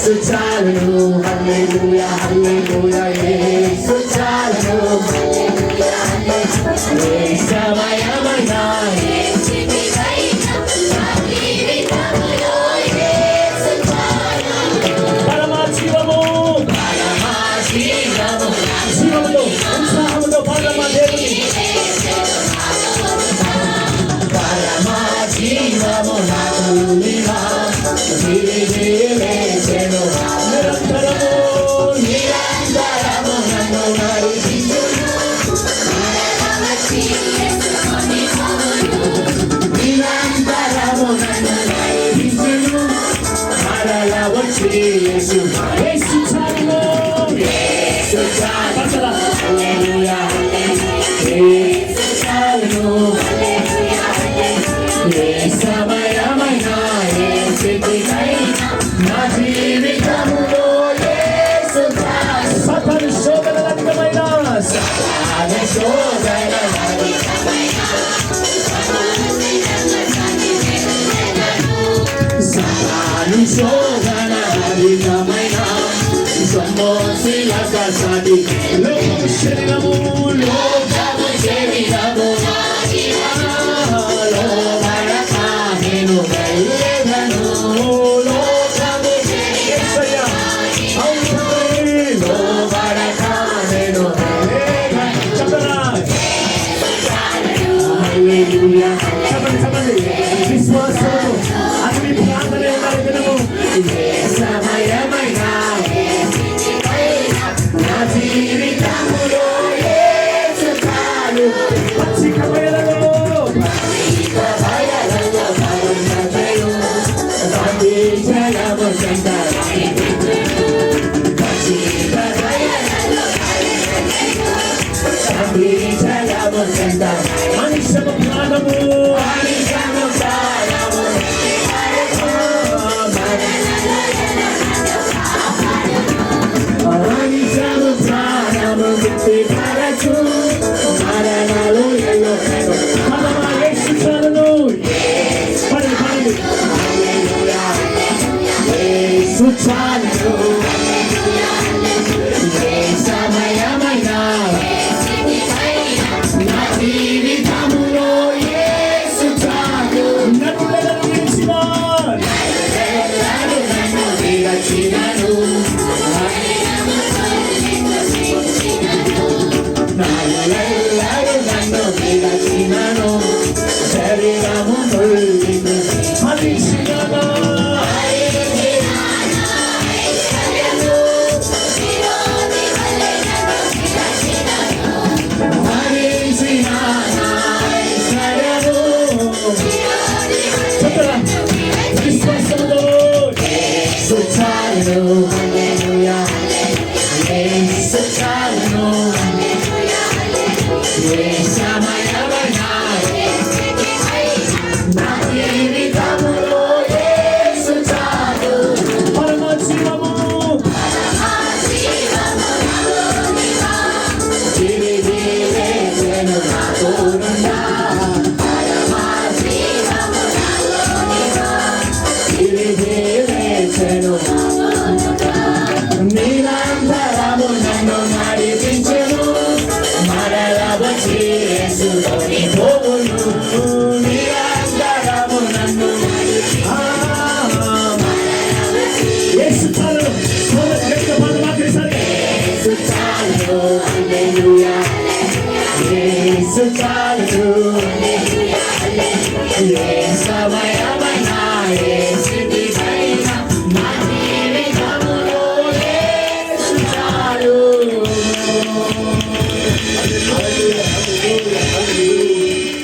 యేసు చాలును హల్లెలూయా హల్లెలూయా యేసు చాలును హల్లెలూయా హల్లెలూయా ఏ సమయమైనా శోధన అధికమైన సమోసిలక సాటి లోకము శరీరము లోకము శరీరము లోబడక నేను వెళ్ళెదను లోకము లోబడక నేను చెప్పండి విశ్వాసము అన్ని ప్రార్థన సమయమైనా నా జీవితములో యేసు చాలు పచ్చిక బయలలో జయము చెంద మనిషము ప్రాణము సమయమైనా నా జీవితములో యేసు చాలు నన్ను విరచినను నన్ను విరచినను శరీరము Yes,